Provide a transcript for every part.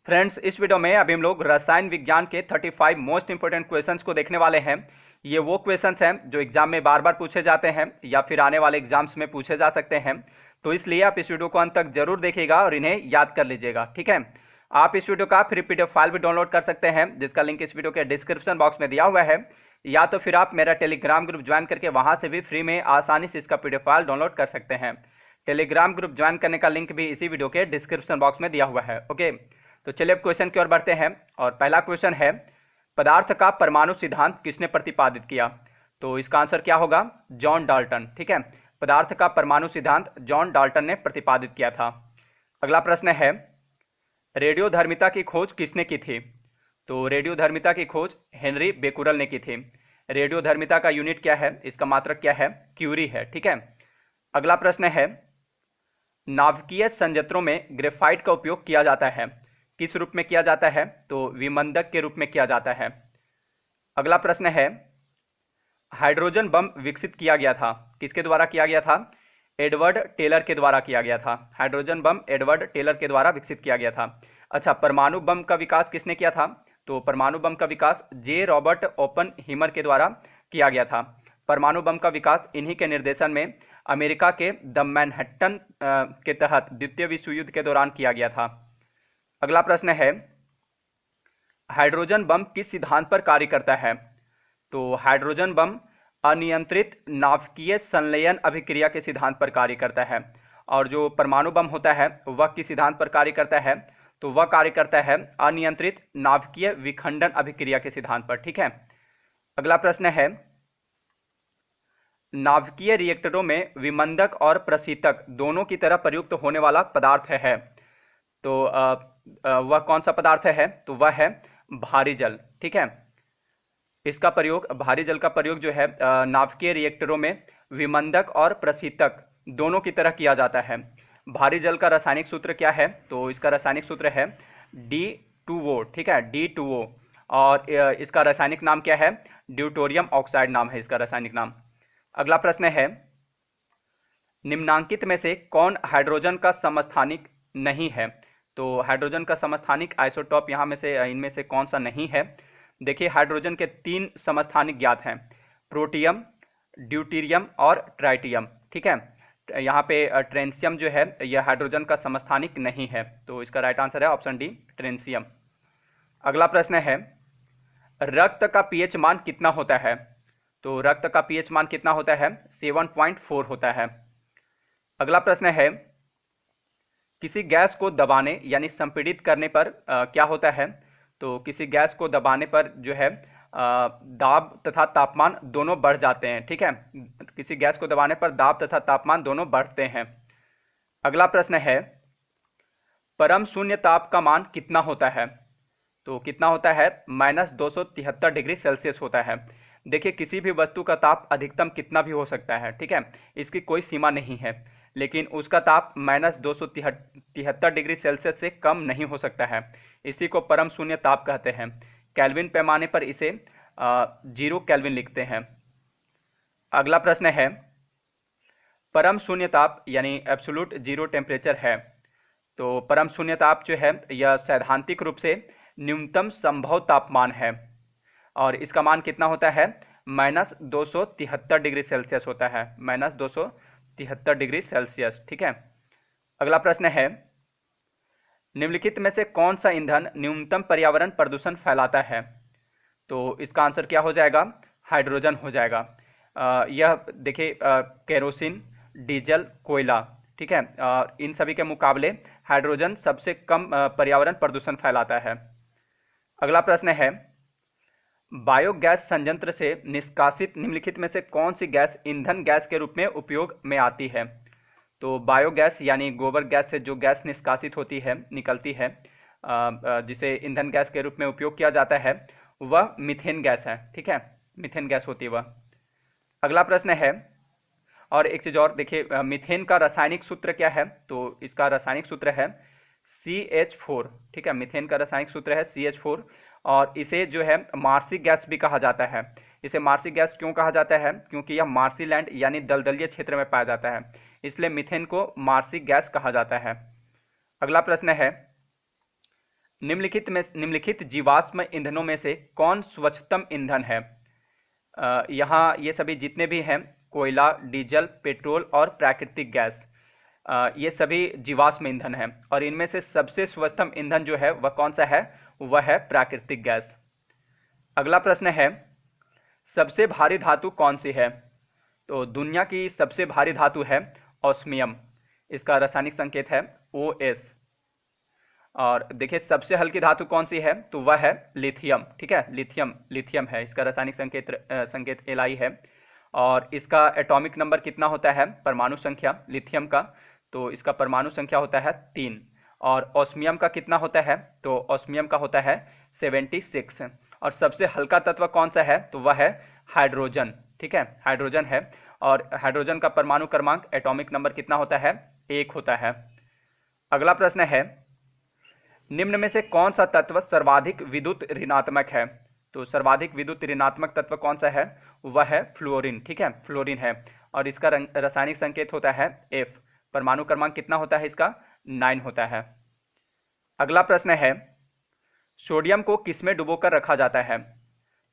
Friends, इस video में अभी हम लोग रसायन विज्ञान के 35 मोस्ट इंपोर्टेंट क्वेश्चंस को देखने वाले हैं। ये वो क्वेश्चंस हैं जो एग्जाम में बार बार पूछे जाते हैं या फिर आने वाले एग्जाम्स में पूछे जा सकते हैं। तो इसलिए आप इस वीडियो को अंत तक जरूर देखिएगा और इन्हें याद कर लीजिएगा, ठीक है। आप इस वीडियो का फ्री पीडीएफ फाइल भी डाउनलोड कर सकते हैं, जिसका लिंक इस वीडियो के डिस्क्रिप्शन बॉक्स में दिया हुआ है, या तो फिर आप मेरा टेलीग्राम ग्रुप ज्वाइन करके वहां से भी फ्री में आसानी से इसका पीडीएफ फाइल डाउनलोड कर सकते हैं। टेलीग्राम ग्रुप ज्वाइन करने का लिंक भी इसी वीडियो के डिस्क्रिप्शन बॉक्स में दिया हुआ है। ओके, तो चलिए अब क्वेश्चन की ओर बढ़ते हैं। और पहला क्वेश्चन है, पदार्थ का परमाणु सिद्धांत किसने प्रतिपादित किया? तो इसका आंसर क्या होगा? जॉन डाल्टन, ठीक है। पदार्थ का परमाणु सिद्धांत जॉन डाल्टन ने प्रतिपादित किया था। अगला प्रश्न है, रेडियोधर्मिता की खोज किसने की थी? तो रेडियोधर्मिता की खोज हेनरी बेकुरल ने की थी। रेडियोधर्मिता का यूनिट क्या है? इसका मात्रक क्या है? क्यूरी है, ठीक है। अगला प्रश्न है, नाभिकीय संयंत्रों में ग्रेफाइट का उपयोग किया जाता है, किस रूप में किया जाता है? तो विमंदक के रूप में किया जाता है। अगला प्रश्न है, हाइड्रोजन बम विकसित किया गया था, किसके द्वारा किया गया था? एडवर्ड टेलर के द्वारा किया गया था। हाइड्रोजन बम एडवर्ड टेलर के द्वारा विकसित किया गया था। अच्छा, परमाणु बम का विकास किसने किया था? तो परमाणु बम का विकास जे रॉबर्ट ओपनहीमर के द्वारा किया गया था। परमाणु बम का विकास इन्हीं के निर्देशन में अमेरिका के द मैनहट्टन के तहत द्वितीय विश्व युद्ध के दौरान किया गया था। अगला प्रश्न है, हाइड्रोजन बम किस सिद्धांत पर कार्य करता है? तो हाइड्रोजन बम अनियंत्रित नाभिकीय संलयन अभिक्रिया के सिद्धांत पर कार्य करता है। और जो परमाणु बम होता है वह किस सिद्धांत पर कार्य करता है? तो वह कार्य करता है अनियंत्रित नाभिकीय विखंडन अभिक्रिया के सिद्धांत पर, ठीक है। अगला प्रश्न है, नाभिकीय रिएक्टरों में विमंदक और प्रशीतक दोनों की तरह प्रयुक्त होने वाला पदार्थ है, तो वह कौन सा पदार्थ है? तो वह है भारी जल, ठीक है। इसका प्रयोग, भारी जल का प्रयोग जो है नाभिकीय रिएक्टरों में विमंदक और प्रशीतक दोनों की तरह किया जाता है। भारी जल का रासायनिक सूत्र क्या है? तो इसका रासायनिक सूत्र है D2O, ठीक है, D2O। और इसका रासायनिक नाम क्या है? ड्यूटोरियम ऑक्साइड नाम है इसका रासायनिक नाम। अगला प्रश्न है, निम्नांकित में से कौन हाइड्रोजन का समस्थानिक नहीं है? तो हाइड्रोजन का समस्थानिक आइसोटॉप यहाँ में से इनमें से कौन सा नहीं है? देखिए, हाइड्रोजन के 3 समस्थानिक ज्ञात हैं, प्रोटियम, ड्यूटीरियम और ट्राइटियम, ठीक है। यहाँ पे ट्रेंसियम जो है यह हाइड्रोजन का समस्थानिक नहीं है, तो इसका राइट आंसर है ऑप्शन डी, ट्रेंसियम। अगला प्रश्न है, रक्त का पीएच मान कितना होता है? तो रक्त का पीएच मान कितना होता है? 7.4 होता है। अगला प्रश्न है, किसी गैस को दबाने यानी संपीड़ित करने पर क्या होता है? तो किसी गैस को दबाने पर जो है दाब तथा तापमान दोनों बढ़ जाते हैं, ठीक है। किसी गैस को दबाने पर दाब तथा तापमान दोनों बढ़ते हैं। अगला प्रश्न है, परम शून्य ताप का मान कितना होता है? तो कितना होता है? -273 डिग्री सेल्सियस होता है। देखिए, किसी भी वस्तु का ताप अधिकतम कितना भी हो सकता है, ठीक है, इसकी कोई सीमा नहीं है, लेकिन उसका ताप -273 डिग्री सेल्सियस से कम नहीं हो सकता है। इसी को परम शून्य ताप कहते हैं। केल्विन पैमाने पर इसे 0 केल्विन लिखते हैं। अगला प्रश्न है, परम शून्य ताप यानी एब्सोल्यूट जीरो टेम्परेचर है, तो परम शून्य ताप जो है यह सैद्धांतिक रूप से न्यूनतम संभव तापमान है, और इसका मान कितना होता है? -273 डिग्री सेल्सियस होता है, -273 डिग्री सेल्सियस, ठीक है। अगला प्रश्न है, निम्नलिखित में से कौन सा ईंधन न्यूनतम पर्यावरण प्रदूषण फैलाता है? तो इसका आंसर क्या हो जाएगा? हाइड्रोजन हो जाएगा। यह देखिए, केरोसिन, डीजल, कोयला, ठीक है, इन सभी के मुकाबले हाइड्रोजन सबसे कम पर्यावरण प्रदूषण फैलाता है। अगला प्रश्न है, बायोगैस संयंत्र से निष्कासित निम्नलिखित में से कौन सी गैस ईंधन गैस के रूप में उपयोग में आती है? तो बायोगैस यानी गोबर गैस से जो गैस निष्कासित होती है, निकलती है, जिसे ईंधन गैस के रूप में उपयोग किया जाता है, वह मीथेन गैस है, ठीक है, मीथेन गैस होती है वह। अगला प्रश्न है, और एक चीज और देखिए, मीथेन का रासायनिक सूत्र क्या है? तो इसका रासायनिक सूत्र है CH4, ठीक है, मीथेन का रासायनिक सूत्र है CH4। और इसे जो है मार्सी गैस भी कहा जाता है। इसे मार्सी गैस क्यों कहा जाता है? क्योंकि यह मार्सी लैंड यानी दलदलीय क्षेत्र में पाया जाता है, इसलिए मीथेन को मार्सी गैस कहा जाता है। अगला प्रश्न है, निम्नलिखित जीवाश्म ईंधनों में से कौन स्वच्छतम ईंधन है? यहाँ ये सभी जितने भी हैं, कोयला, डीजल, पेट्रोल और प्राकृतिक गैस, ये सभी जीवाश्म ईंधन हैं और इनमें से सबसे स्वच्छतम ईंधन जो है वह कौन सा है? वह है प्राकृतिक गैस। अगला प्रश्न है, सबसे भारी धातु कौन सी है? तो दुनिया की सबसे भारी धातु है ऑस्मियम, इसका रासायनिक संकेत है OS। और देखिए सबसे हल्की धातु कौन सी है? तो वह है लिथियम, ठीक है, लिथियम है, इसका रासायनिक संकेत Li है। और इसका एटॉमिक नंबर कितना होता है, परमाणु संख्या लिथियम का? तो इसका परमाणु संख्या होता है 3। और ऑस्मियम का कितना होता है? तो ऑस्मियम का होता है 76। और सबसे हल्का तत्व कौन सा है? तो वह है हाइड्रोजन, ठीक है, हाइड्रोजन है। और हाइड्रोजन का परमाणु क्रमांक एटॉमिक नंबर कितना होता है? 1 होता है। अगला प्रश्न है, निम्न में से कौन सा तत्व सर्वाधिक विद्युत ऋणात्मक है? तो सर्वाधिक विद्युत ऋणात्मक तत्व कौन सा है? वह है फ्लोरीन, ठीक है, फ्लोरीन है। और इसका रासायनिक संकेत होता है F। परमाणु क्रमांक कितना होता है इसका? 9 होता है। अगला प्रश्न है, सोडियम को किसमें डुबोकर रखा जाता है?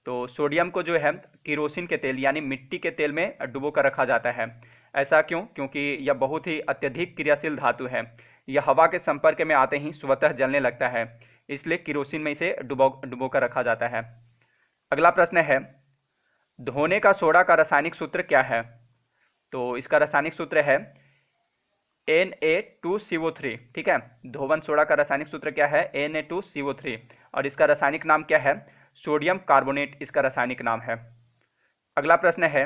तो सोडियम को जो है किरोसिन के तेल यानी मिट्टी के तेल में डुबोकर रखा जाता है। ऐसा क्यों? क्योंकि यह बहुत ही अत्यधिक क्रियाशील धातु है, यह हवा के संपर्क में आते ही स्वतः जलने लगता है, इसलिए किरोसिन में इसे डुबोकर रखा जाता है। अगला प्रश्न है, धोने का सोडा का रासायनिक सूत्र क्या है? तो इसका रासायनिक सूत्र है Na2CO3, ठीक है, धोवन सोडा का रासायनिक सूत्र क्या है? Na2CO3। और इसका रासायनिक नाम क्या है? सोडियम कार्बोनेट इसका रासायनिक नाम है। अगला प्रश्न है,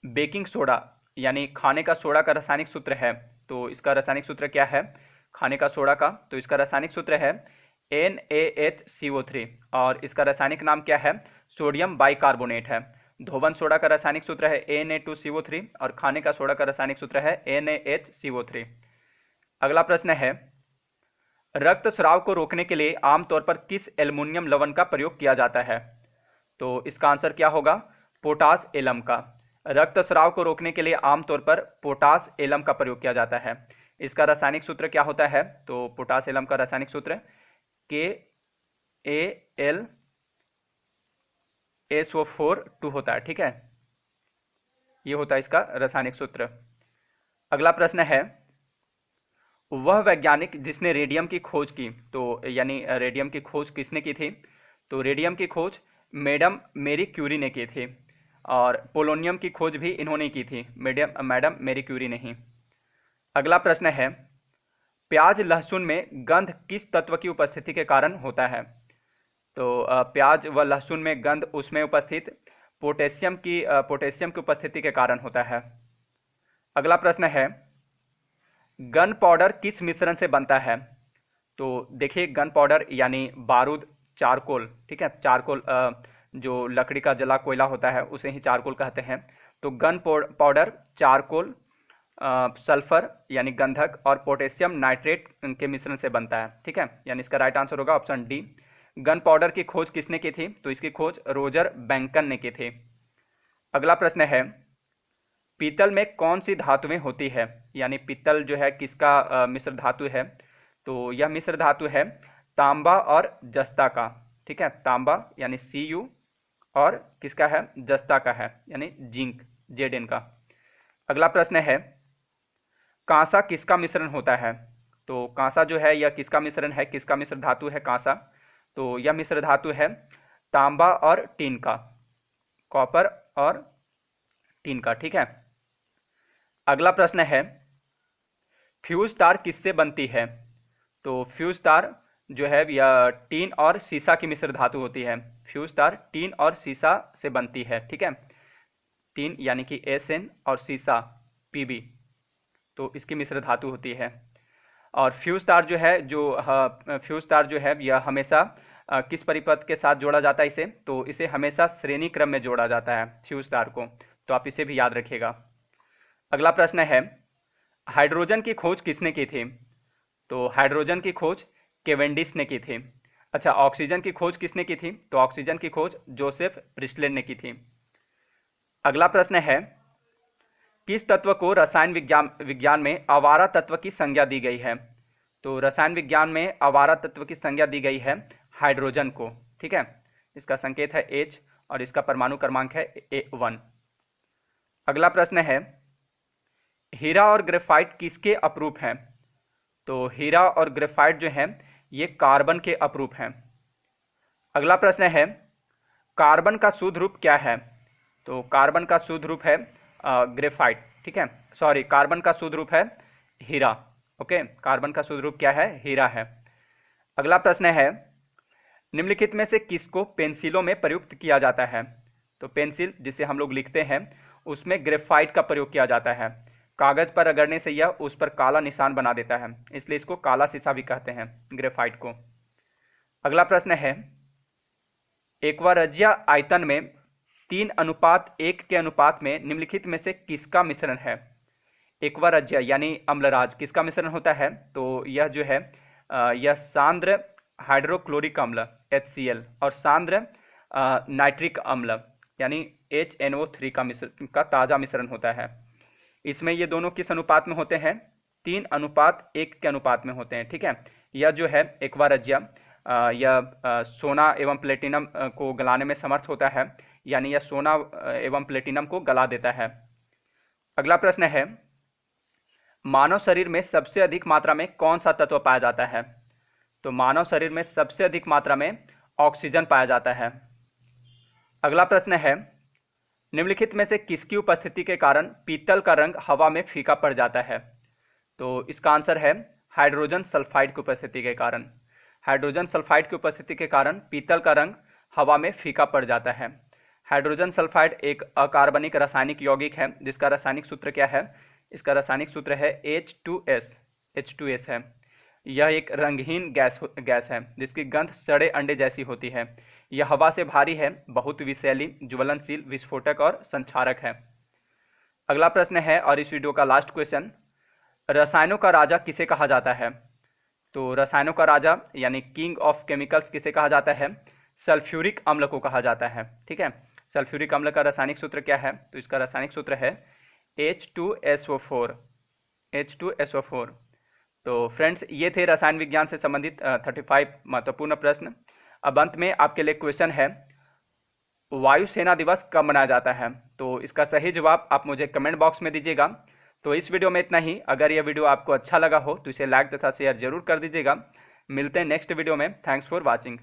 बेकिंग सोडा यानी खाने का सोडा का रासायनिक सूत्र है, तो इसका रासायनिक सूत्र क्या है खाने का सोडा का? तो इसका रासायनिक सूत्र है NaHCO3 और इसका रासायनिक नाम क्या है? सोडियम बाइकार्बोनेट है। धोवन सोडा का रासायनिक सूत्र है Na2CO3 और खाने का सोडा का रासायनिक सूत्र है NaHCO3। अगला प्रश्न है, रक्तस्राव को रोकने के लिए आमतौर पर किस एल्युमिनियम लवण का प्रयोग किया जाता है? तो इसका आंसर क्या होगा? पोटास एलम का। रक्तस्राव को रोकने के लिए आमतौर पर पोटास एलम का प्रयोग किया जाता है। इसका रासायनिक सूत्र क्या होता है? तो पोटास एलम का रासायनिक सूत्र KAlSO4 होता है, ठीक है, ये होता है इसका रासायनिक सूत्र। अगला प्रश्न है, वह वैज्ञानिक जिसने रेडियम की खोज की, तो यानी रेडियम की खोज किसने की थी? तो रेडियम की खोज मैडम मेरी क्यूरी ने की थी और पोलोनियम की खोज भी इन्होंने की थी, मैडम मेरी क्यूरी नहीं। अगला प्रश्न है, प्याज लहसुन में गंध किस तत्व की उपस्थिति के कारण होता है? तो प्याज व लहसुन में गंध उसमें उपस्थित पोटेशियम की उपस्थिति के कारण होता है। अगला प्रश्न है, गन पाउडर किस मिश्रण से बनता है? तो देखिए गन पाउडर यानी बारूद, चारकोल, ठीक है, चारकोल जो लकड़ी का जला कोयला होता है उसे ही चारकोल कहते हैं। तो गन पाउडर चारकोल, सल्फर यानी गंधक और पोटेशियम नाइट्रेट के मिश्रण से बनता है, ठीक है, यानी इसका राइट आंसर होगा ऑप्शन डी। गन पाउडर की खोज किसने की थी? तो इसकी खोज रोजर बैंकन ने की थी। अगला प्रश्न है, पीतल में कौन सी धातुएं होती है? यानी पीतल जो है किसका मिश्र धातु है? तो यह मिश्र धातु है तांबा और जस्ता का, ठीक है, तांबा यानी Cu और किसका है? जस्ता का है यानी जिंक, Zn का। अगला प्रश्न है, कांसा किसका मिश्रण होता है? तो कांसा जो है यह किसका मिश्रण है, किसका मिश्र धातु है कांसा? तो यह मिश्र धातु है तांबा और टीन का, कॉपर और टीन का, ठीक है। अगला प्रश्न है, फ्यूज तार किससे बनती है? तो फ्यूज तार जो है यह टीन और सीसा की मिश्र धातु होती है। फ्यूज तार टीन और सीसा से बनती है, ठीक है, टीन यानी कि Sn और सीसा Pb, तो इसकी मिश्र धातु होती है। और फ्यूज तार जो है यह हमेशा किस परिपथ के साथ जोड़ा जाता है इसे? तो इसे हमेशा श्रेणी क्रम में जोड़ा जाता है फ्यूज तार को, तो आप इसे भी याद रखिएगा। अगला प्रश्न है, हाइड्रोजन की खोज किसने की थी? तो हाइड्रोजन की खोज केवेंडिश ने की थी। अच्छा, ऑक्सीजन की खोज किसने की थी? तो ऑक्सीजन की खोज जोसेफ प्रिस्टले ने की थी। अगला प्रश्न है, किस तत्व को रसायन विज्ञान में आवारा तत्व की संज्ञा दी गई है? तो रसायन विज्ञान में आवारा तत्व की संज्ञा दी गई है हाइड्रोजन को, ठीक है। इसका संकेत है H और इसका परमाणु क्रमांक है A1। अगला प्रश्न है, हीरा और ग्रेफाइट किसके अपरूप हैं? तो हीरा और ग्रेफाइट जो है ये कार्बन के अपरूप हैं। अगला प्रश्न है, कार्बन का शुद्ध रूप क्या है? तो कार्बन का शुद्ध रूप है ग्रेफाइट, ठीक है, सॉरी, कार्बन का शुद्ध रूप है हीरा। ओके, कार्बन का शुद्ध रूप क्या है? हीरा है। अगला प्रश्न है, निम्नलिखित में से किसको पेंसिलों में प्रयुक्त किया जाता है? तो पेंसिल जिसे हम लोग लिखते हैं उसमें ग्रेफाइट का प्रयोग किया जाता है। कागज पर रगड़ने से यह उस पर काला निशान बना देता है, इसलिए इसको काला शीशा भी कहते हैं ग्रेफाइट को। अगला प्रश्न है, एक्वारजिया आयतन में 3:1 के अनुपात में निम्नलिखित में से किसका मिश्रण है? एक्वारजिया यानी अम्लराज किसका मिश्रण होता है? तो यह जो है यह सांद्र हाइड्रोक्लोरिक अम्ल HCl और सांद्र नाइट्रिक अम्ल यानी HNO3 का ताज़ा मिश्रण होता है। इसमें ये दोनों किस अनुपात में होते हैं? 3:1 के अनुपात में होते हैं, ठीक है। यह जो है एक्वारजिया यह सोना एवं प्लेटिनम को गलाने में समर्थ होता है, यानी यह सोना एवं प्लेटिनम को गला देता है। अगला प्रश्न है, मानव शरीर में सबसे अधिक मात्रा में कौन सा तत्व पाया जाता है? तो मानव शरीर में सबसे अधिक मात्रा में ऑक्सीजन पाया जाता है। अगला प्रश्न है, निम्नलिखित में से किसकी उपस्थिति के कारण पीतल का रंग हवा में फीका पड़ जाता है? तो इसका आंसर है हाइड्रोजन सल्फाइड की उपस्थिति के कारण। हाइड्रोजन सल्फाइड की उपस्थिति के कारण पीतल का रंग हवा में फीका पड़ जाता है। हाइड्रोजन सल्फाइड एक अकार्बनिक रासायनिक यौगिक है जिसका रासायनिक सूत्र क्या है? इसका रासायनिक सूत्र है H2S है। यह एक रंगहीन गैस है जिसकी गंध सड़े अंडे जैसी होती है। यह हवा से भारी है, बहुत विषैली, ज्वलनशील, विस्फोटक और संक्षारक है। अगला प्रश्न है और इस वीडियो का लास्ट क्वेश्चन, रसायनों का राजा किसे कहा जाता है? तो रसायनों का राजा यानी किंग ऑफ केमिकल्स किसे कहा जाता है? सल्फ्यूरिक अम्ल को कहा जाता है, ठीक है। सल्फ्यूरिक अम्ल का रासायनिक सूत्र क्या है? तो इसका रासायनिक सूत्र है H2SO4। तो फ्रेंड्स, ये थे रसायन विज्ञान से संबंधित 35 महत्वपूर्ण प्रश्न। अब अंत में आपके लिए क्वेश्चन है, वायुसेना दिवस कब मनाया जाता है? तो इसका सही जवाब आप मुझे कमेंट बॉक्स में दीजिएगा। तो इस वीडियो में इतना ही। अगर यह वीडियो आपको अच्छा लगा हो तो इसे लाइक तथा शेयर जरूर कर दीजिएगा। मिलते हैं नेक्स्ट वीडियो में। Thanks for watching.